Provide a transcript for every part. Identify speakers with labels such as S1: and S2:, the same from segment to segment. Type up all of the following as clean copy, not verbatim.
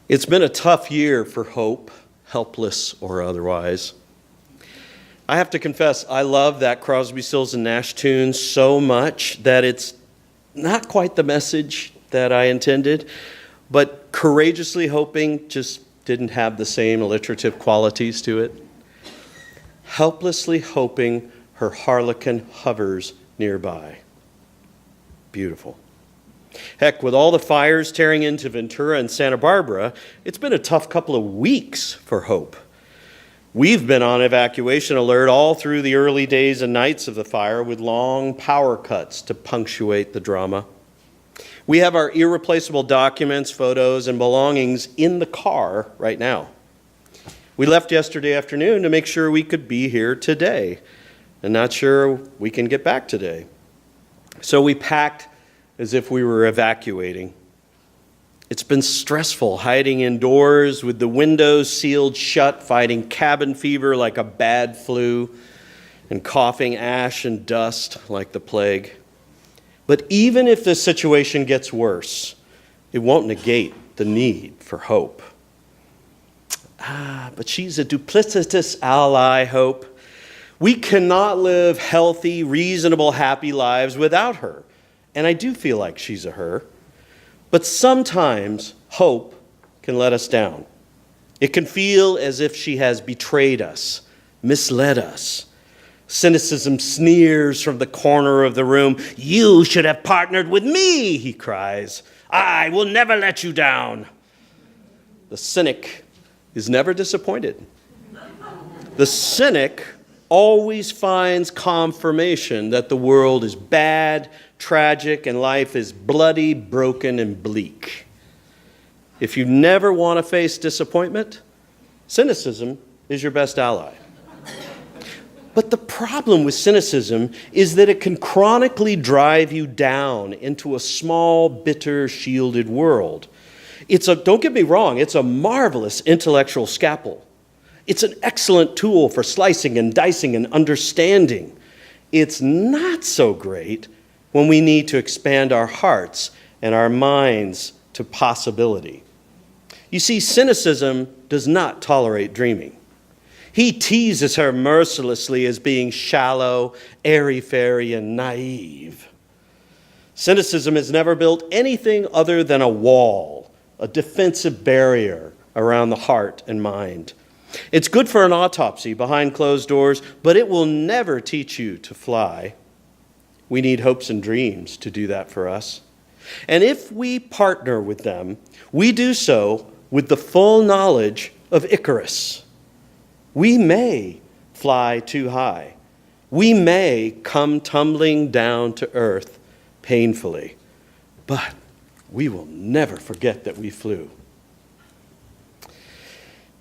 S1: It's been a tough year for hope, helpless or otherwise. I have to confess, I love that Crosby, Stills, and Nash tune so much that it's not quite the message that I intended, but courageously hoping just didn't have the same alliterative qualities to it. Helplessly hoping her harlequin hovers nearby. Beautiful. Heck, with all the fires tearing into Ventura and Santa Barbara, it's been a tough couple of weeks for hope. We've been on evacuation alert all through the early days and nights of the fire with long power cuts to punctuate the drama. We have our irreplaceable documents, photos, and belongings in the car right now. We left yesterday afternoon to make sure we could be here today, and not sure we can get back today. So we packed as if we were evacuating. It's been stressful hiding indoors with the windows sealed shut, fighting cabin fever like a bad flu, and coughing ash and dust like the plague. But even if the situation gets worse, it won't negate the need for hope. But she's a duplicitous ally, hope. We cannot live healthy, reasonable, happy lives without her. And I do feel like she's a her. But sometimes hope can let us down. It can feel as if she has betrayed us, misled us. Cynicism sneers from the corner of the room. "You should have partnered with me," he cries. "I will never let you down." The cynic is never disappointed. The cynic always finds confirmation that the world is bad, tragic, and life is bloody, broken, and bleak. If you never want to face disappointment, cynicism is your best ally. But the problem with cynicism is that it can chronically drive you down into a small, bitter, shielded world. Don't get me wrong, it's a marvelous intellectual scalpel. It's an excellent tool for slicing and dicing and understanding. It's not so great when we need to expand our hearts and our minds to possibility. You see, cynicism does not tolerate dreaming. He teases her mercilessly as being shallow, airy-fairy, and naive. Cynicism has never built anything other than a wall, a defensive barrier around the heart and mind. It's good for an autopsy behind closed doors, but it will never teach you to fly. We need hopes and dreams to do that for us. And if we partner with them, we do so with the full knowledge of Icarus. We may fly too high. We may come tumbling down to earth painfully, but we will never forget that we flew.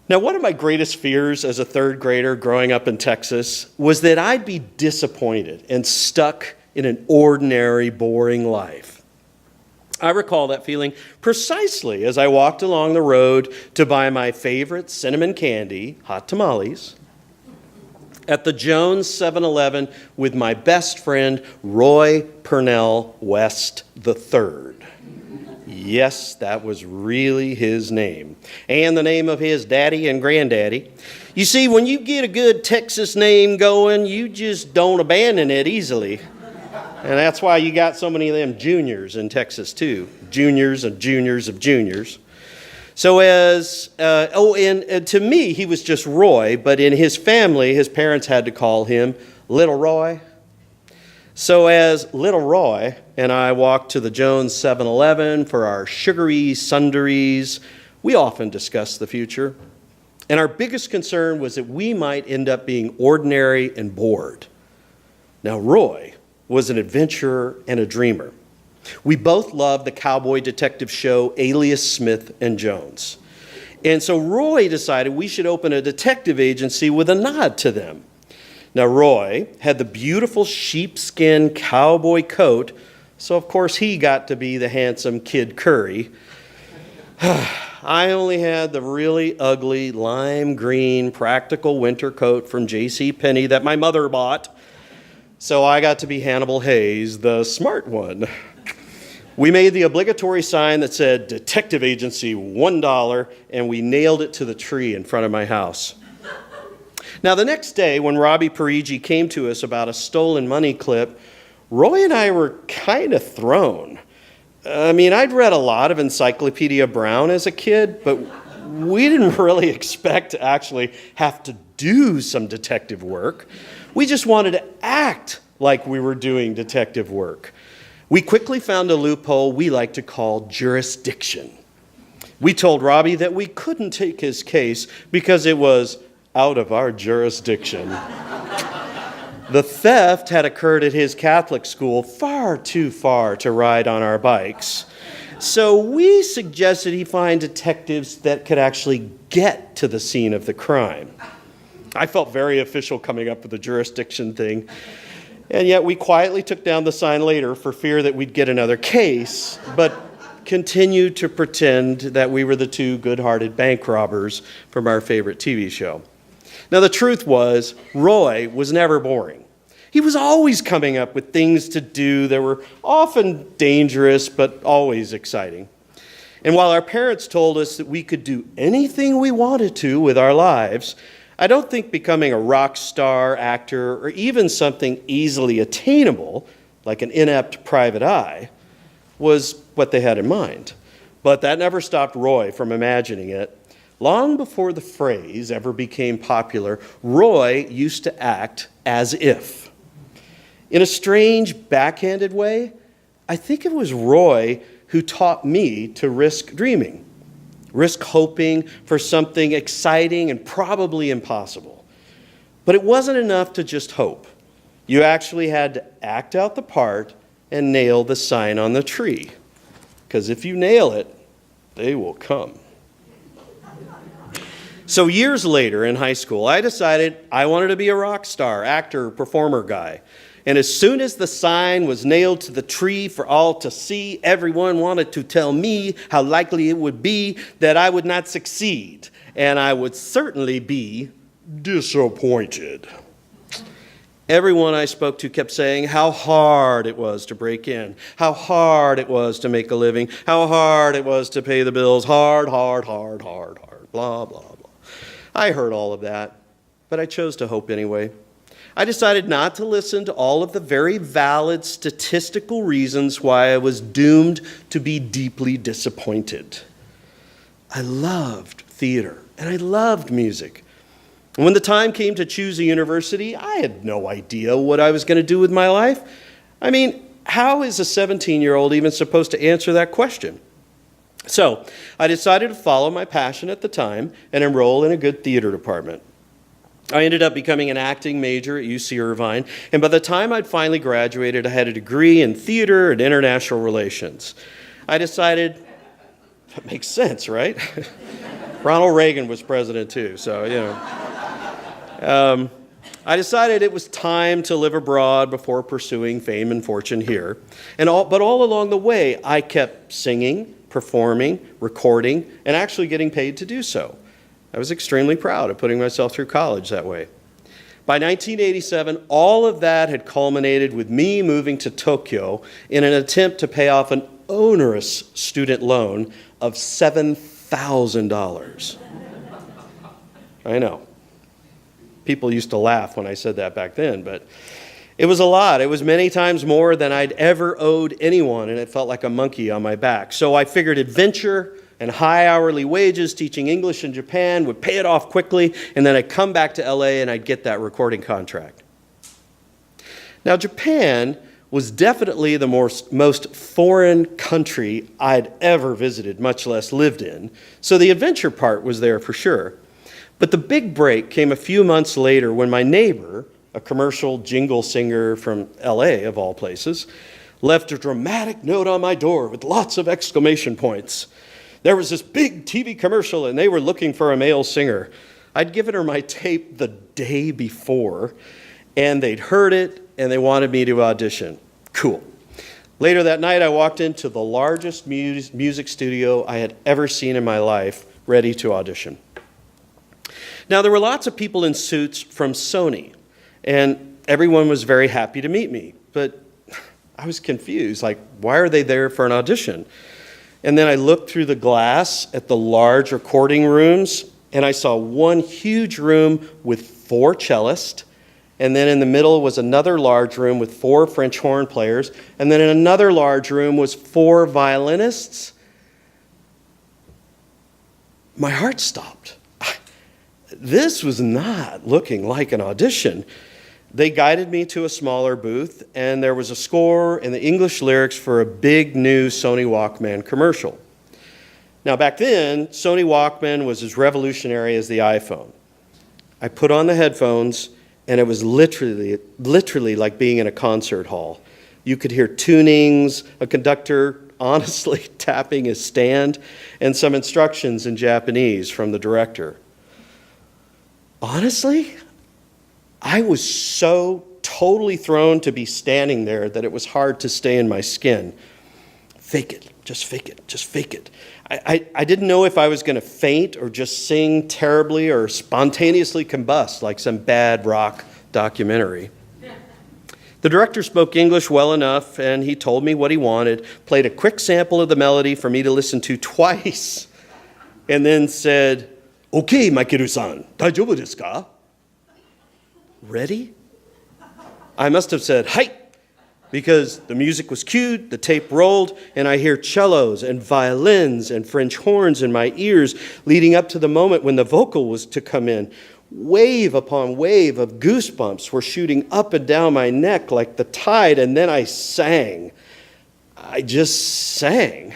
S1: Now, one of my greatest fears as a third grader growing up in Texas was that I'd be disappointed and stuck in an ordinary, boring life. I recall that feeling precisely as I walked along the road to buy my favorite cinnamon candy, hot tamales, at the Jones 7-Eleven with my best friend, Roy Purnell West III. Yes, that was really his name, and the name of his daddy and granddaddy. You see, when you get a good Texas name going, you just don't abandon it easily. And that's why you got so many of them juniors in Texas, too. Juniors and juniors of juniors. So to me, he was just Roy, but in his family, his parents had to call him Little Roy. So as Little Roy and I walked to the Jones 7-Eleven for our sugary sundaries, we often discussed the future. And our biggest concern was that we might end up being ordinary and bored. Now, Roy was an adventurer and a dreamer. We both loved the cowboy detective show Alias Smith and Jones. And so Roy decided we should open a detective agency with a nod to them. Now, Roy had the beautiful sheepskin cowboy coat, so of course he got to be the handsome Kid Curry. I only had the really ugly lime green practical winter coat from JCPenney that my mother bought, so I got to be Hannibal Hayes, the smart one. We made the obligatory sign that said, "Detective Agency, $1, and we nailed it to the tree in front of my house. Now, the next day, when Robbie Parigi came to us about a stolen money clip, Roy and I were kind of thrown. I'd read a lot of Encyclopedia Brown as a kid, but we didn't really expect to actually have to do some detective work. We just wanted to act like we were doing detective work. We quickly found a loophole we like to call jurisdiction. We told Robbie that we couldn't take his case because it was out of our jurisdiction. The theft had occurred at his Catholic school far too far to ride on our bikes. So we suggested he find detectives that could actually get to the scene of the crime. I felt very official coming up with the jurisdiction thing. And yet we quietly took down the sign later for fear that we'd get another case, but continued to pretend that we were the two good-hearted bank robbers from our favorite TV show. Now, the truth was, Roy was never boring. He was always coming up with things to do that were often dangerous, but always exciting. And while our parents told us that we could do anything we wanted to with our lives, I don't think becoming a rock star, actor, or even something easily attainable, like an inept private eye, was what they had in mind. But that never stopped Roy from imagining it. Long before the phrase ever became popular, Roy used to act as if. In a strange, backhanded way, I think it was Roy who taught me to risk dreaming. Risk hoping for something exciting and probably impossible. But it wasn't enough to just hope. You actually had to act out the part and nail the sign on the tree. Because if you nail it, they will come. So years later in high school, I decided I wanted to be a rock star, actor, performer guy. And as soon as the sign was nailed to the tree for all to see, everyone wanted to tell me how likely it would be that I would not succeed. And I would certainly be disappointed. Everyone I spoke to kept saying how hard it was to break in, how hard it was to make a living, how hard it was to pay the bills, hard, blah, blah, blah. I heard all of that, but I chose to hope anyway. I decided not to listen to all of the very valid statistical reasons why I was doomed to be deeply disappointed. I loved theater, and I loved music. And when the time came to choose a university, I had no idea what I was going to do with my life. How is a 17-year-old even supposed to answer that question? So I decided to follow my passion at the time and enroll in a good theater department. I ended up becoming an acting major at UC Irvine, and by the time I'd finally graduated, I had a degree in theater and international relations. I decided, that makes sense, right? Ronald Reagan was president too, so, I decided it was time to live abroad before pursuing fame and fortune here. But all along the way, I kept singing, performing, recording, and actually getting paid to do so. I was extremely proud of putting myself through college that way. By 1987, all of that had culminated with me moving to Tokyo in an attempt to pay off an onerous student loan of $7,000. I know. People used to laugh when I said that back then, but it was a lot. It was many times more than I'd ever owed anyone, and it felt like a monkey on my back. So I figured adventure and high hourly wages teaching English in Japan would pay it off quickly, and then I'd come back to LA and I'd get that recording contract. Now, Japan was definitely the most foreign country I'd ever visited, much less lived in, so the adventure part was there for sure. But the big break came a few months later when my neighbor, a commercial jingle singer from LA of all places, left a dramatic note on my door with lots of exclamation points. There was this big TV commercial, and they were looking for a male singer. I'd given her my tape the day before, and they'd heard it, and they wanted me to audition. Cool. Later that night, I walked into the largest music studio I had ever seen in my life, ready to audition. Now, there were lots of people in suits from Sony, and everyone was very happy to meet me, but I was confused. Like, why are they there for an audition? And then I looked through the glass at the large recording rooms, and I saw one huge room with 4 cellists, and then in the middle was another large room with 4 French horn players, and then in another large room was 4 violinists. My heart stopped. This was not looking like an audition. They guided me to a smaller booth, and there was a score and the English lyrics for a big new Sony Walkman commercial. Now, back then, Sony Walkman was as revolutionary as the iPhone. I put on the headphones, and it was literally like being in a concert hall. You could hear tunings, a conductor honestly tapping his stand, and some instructions in Japanese from the director. Honestly, I was so totally thrown to be standing there that it was hard to stay in my skin. Fake it, just fake it, just fake it. I didn't know if I was going to faint or just sing terribly or spontaneously combust like some bad rock documentary. The director spoke English well enough, and he told me what he wanted, played a quick sample of the melody for me to listen to twice, and then said, "Okay, Makeru-san, daijoubu desu ka?" Ready? I must have said, "Hai," because the music was cued, the tape rolled, and I hear cellos and violins and French horns in my ears leading up to the moment when the vocal was to come in. Wave upon wave of goosebumps were shooting up and down my neck like the tide, and then I sang. I just sang.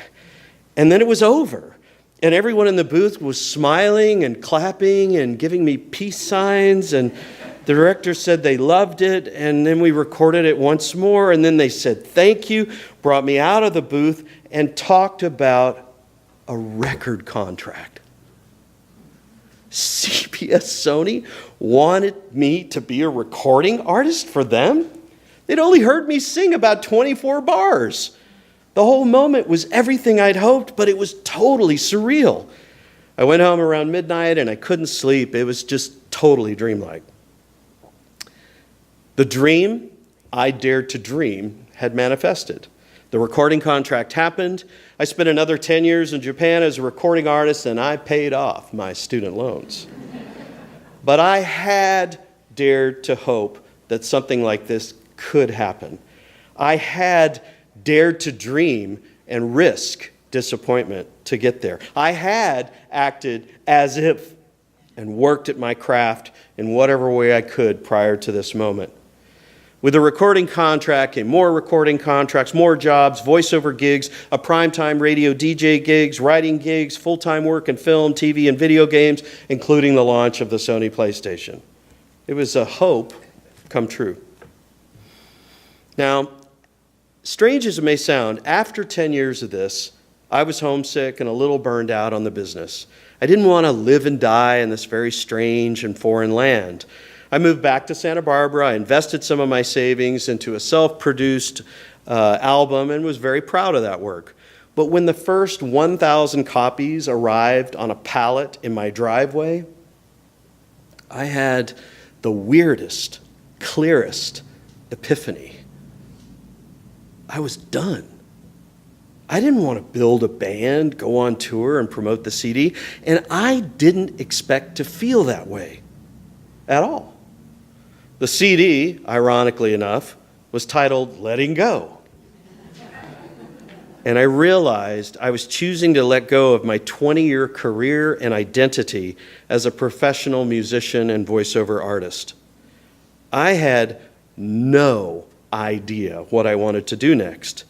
S1: And then it was over. And everyone in the booth was smiling and clapping and giving me peace signs, and the director said they loved it, and then we recorded it once more, and then they said thank you, brought me out of the booth, and talked about a record contract. CBS Sony wanted me to be a recording artist for them? They'd only heard me sing about 24 bars. The whole moment was everything I'd hoped, but it was totally surreal. I went home around midnight and I couldn't sleep. It was just totally dreamlike. The dream I dared to dream had manifested. The recording contract happened. I spent another 10 years in Japan as a recording artist, and I paid off my student loans. But I had dared to hope that something like this could happen. I had dared to dream and risk disappointment to get there. I had acted as if and worked at my craft in whatever way I could prior to this moment. With a recording contract and more recording contracts, more jobs, voiceover gigs, a primetime radio DJ gigs, writing gigs, full-time work in film, TV, and video games, including the launch of the Sony PlayStation. It was a hope come true. Now, strange as it may sound, after 10 years of this, I was homesick and a little burned out on the business. I didn't want to live and die in this very strange and foreign land. I moved back to Santa Barbara. I invested some of my savings into a self-produced album and was very proud of that work. But when the first 1,000 copies arrived on a pallet in my driveway, I had the weirdest, clearest epiphany. I was done. I didn't want to build a band, go on tour, and promote the CD, and I didn't expect to feel that way at all. The CD, ironically enough, was titled Letting Go. And I realized I was choosing to let go of my 20-year career and identity as a professional musician and voiceover artist. I had no idea what I wanted to do next.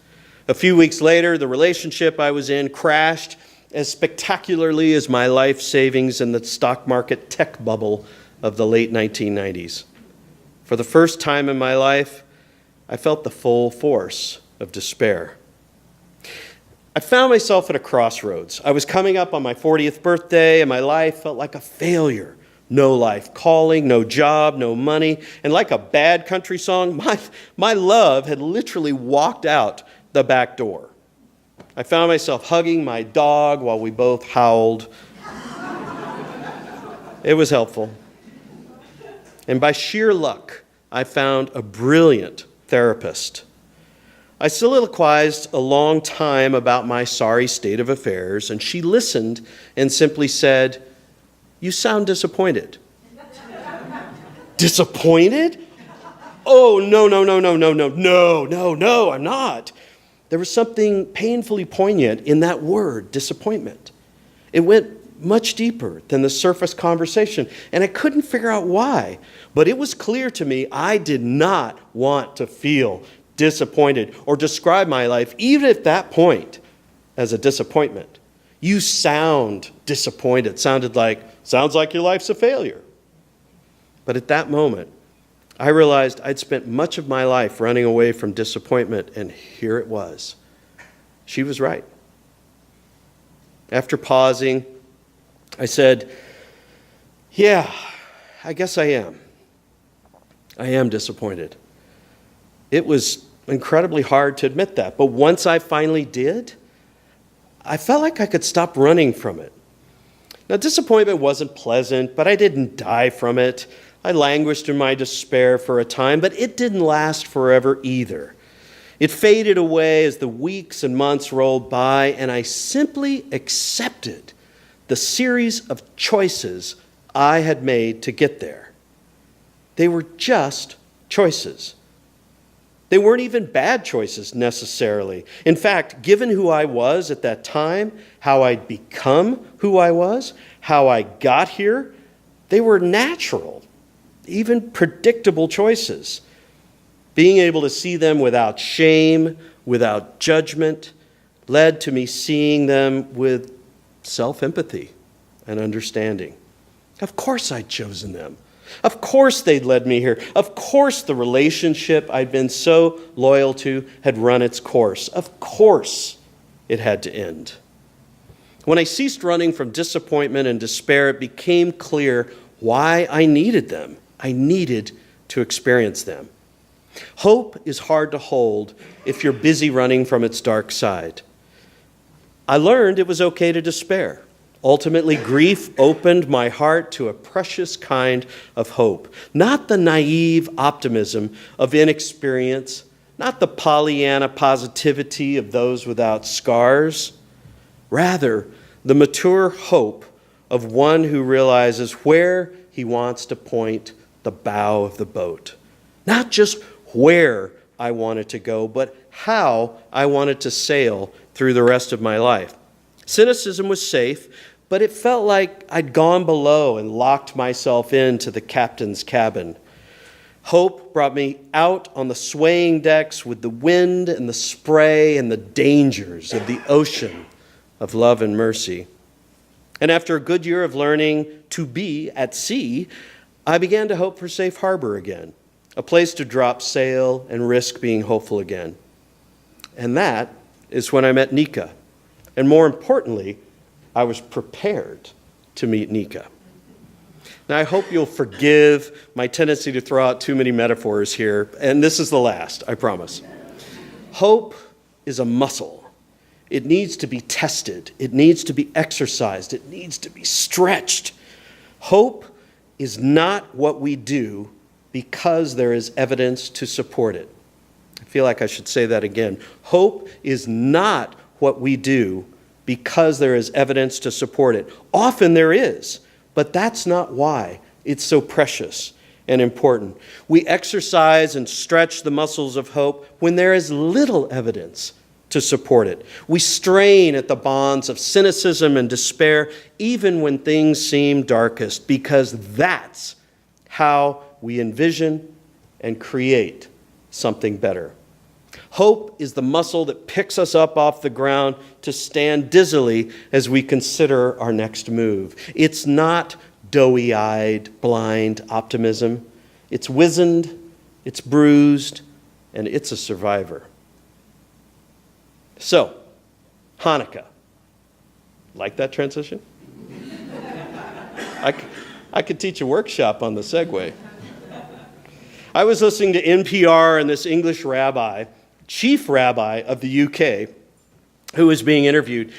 S1: A few weeks later, the relationship I was in crashed as spectacularly as my life savings in the stock market tech bubble of the late 1990s. For the first time in my life, I felt the full force of despair. I found myself at a crossroads. I was coming up on my 40th birthday, and my life felt like a failure. No life calling, no job, no money. And like a bad country song, my love had literally walked out the back door. I found myself hugging my dog while we both howled. It was helpful. And by sheer luck, I found a brilliant therapist. I soliloquized a long time about my sorry state of affairs, and she listened and simply said, "You sound disappointed." Disappointed? Oh, no, I'm not. There was something painfully poignant in that word, disappointment. It went much deeper than the surface conversation, and I couldn't figure out why. But it was clear to me I did not want to feel disappointed or describe my life, even at that point, as a disappointment. You sound disappointed. Sounds like your life's a failure. But at that moment, I realized I'd spent much of my life running away from disappointment, and here it was. She was right. After pausing, I said, "Yeah, I guess I am. I am disappointed." It was incredibly hard to admit that, but once I finally did, I felt like I could stop running from it. Now, disappointment wasn't pleasant, but I didn't die from it. I languished in my despair for a time, but it didn't last forever either. It faded away as the weeks and months rolled by, and I simply accepted the series of choices I had made to get there. They were just choices. They weren't even bad choices necessarily. In fact, given who I was at that time, how I'd become who I was, how I got here, they were natural, even predictable choices. Being able to see them without shame, without judgment, led to me seeing them with self-empathy and understanding. Of course I'd chosen them. Of course they'd led me here. Of course the relationship I'd been so loyal to had run its course. Of course it had to end. When I ceased running from disappointment and despair, it became clear why I needed them. I needed to experience them. Hope is hard to hold if you're busy running from its dark side. I learned it was okay to despair. Ultimately, grief opened my heart to a precious kind of hope. Not the naive optimism of inexperience, not the Pollyanna positivity of those without scars. Rather, the mature hope of one who realizes where he wants to point the bow of the boat. Not just where I wanted to go, but how I wanted to sail through the rest of my life. Cynicism was safe, but it felt like I'd gone below and locked myself into the captain's cabin. Hope brought me out on the swaying decks with the wind and the spray and the dangers of the ocean of love and mercy. And after a good year of learning to be at sea, I began to hope for safe harbor again, a place to drop sail and risk being hopeful again. And that is when I met Nika. And more importantly, I was prepared to meet Nika. Now, I hope you'll forgive my tendency to throw out too many metaphors here, and this is the last, I promise. Hope is a muscle. It needs to be tested. It needs to be exercised. It needs to be stretched. Hope is not what we do because there is evidence to support it. I feel like I should say that again. Hope is not what we do because there is evidence to support it. Often there is, but that's not why it's so precious and important. We exercise and stretch the muscles of hope when there is little evidence to support it. We strain at the bonds of cynicism and despair even when things seem darkest, because that's how we envision and create something better. Hope is the muscle that picks us up off the ground to stand dizzily as we consider our next move. It's not doughy-eyed, blind optimism. It's wizened, it's bruised, and it's a survivor. So, Hanukkah. Like that transition? I could teach a workshop on the segue. I was listening to NPR and this English rabbi, chief rabbi of the UK, who was being interviewed.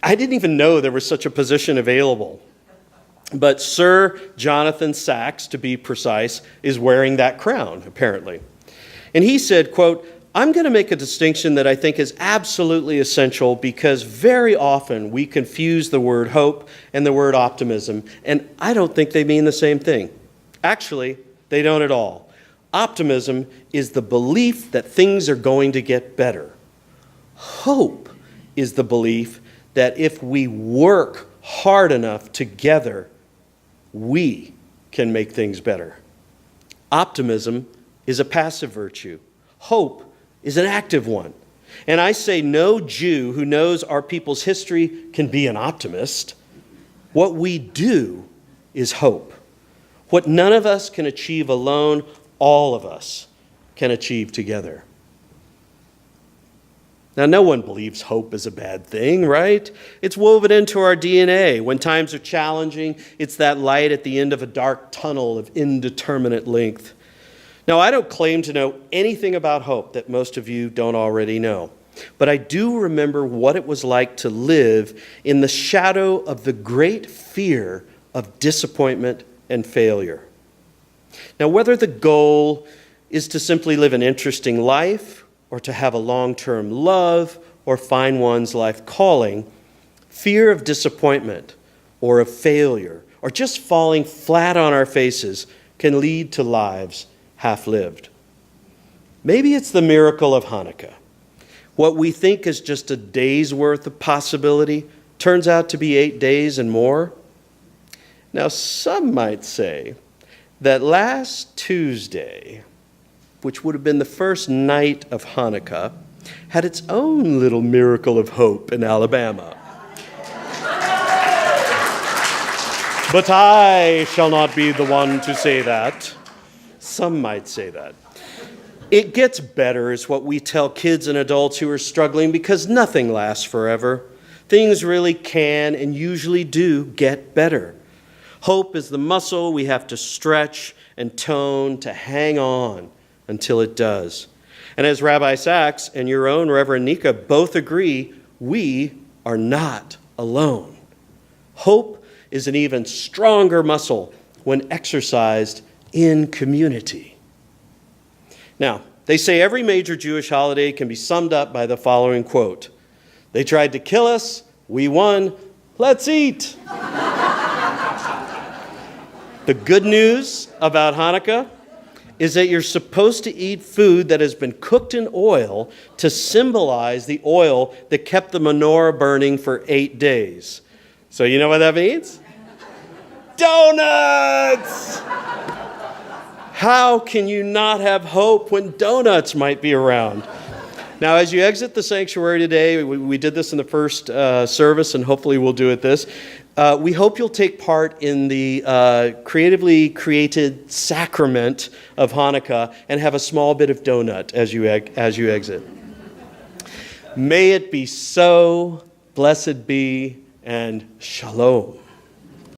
S1: I didn't even know there was such a position available. But Sir Jonathan Sacks, to be precise, is wearing that crown, apparently. And he said, quote, I'm going to make a distinction that I think is absolutely essential because very often we confuse the word hope and the word optimism, and I don't think they mean the same thing. Actually, they don't at all. Optimism is the belief that things are going to get better. Hope is the belief that if we work hard enough together, we can make things better. Optimism is a passive virtue. Hope is an active one. And I say no Jew who knows our people's history can be an optimist. What we do is hope. What none of us can achieve alone, all of us can achieve together. Now, no one believes hope is a bad thing, right? It's woven into our DNA. When times are challenging, it's that light at the end of a dark tunnel of indeterminate length. Now, I don't claim to know anything about hope that most of you don't already know, but I do remember what it was like to live in the shadow of the great fear of disappointment and failure. Now, whether the goal is to simply live an interesting life or to have a long-term love or find one's life calling, fear of disappointment or of failure or just falling flat on our faces can lead to lives half-lived. Maybe it's the miracle of Hanukkah. What we think is just a day's worth of possibility turns out to be 8 days and more. Now, some might say that last Tuesday, which would have been the first night of Hanukkah, had its own little miracle of hope in Alabama. But I shall not be the one to say that. Some might say that. It gets better is what we tell kids and adults who are struggling because nothing lasts forever. Things really can and usually do get better. Hope is the muscle we have to stretch and tone to hang on until it does. And as Rabbi Sachs and your own Reverend Nika both agree, we are not alone. Hope is an even stronger muscle when exercised in community. Now, they say every major Jewish holiday can be summed up by the following quote: "They tried to kill us, we won, let's eat." The good news about Hanukkah is that you're supposed to eat food that has been cooked in oil to symbolize the oil that kept the menorah burning for 8 days. So you know what that means? Donuts! How can you not have hope when donuts might be around? Now, as you exit the sanctuary today, we did this in the first service, and hopefully we'll do it this. We hope you'll take part in the creatively created sacrament of Hanukkah and have a small bit of donut as you exit. May it be so, blessed be, and shalom.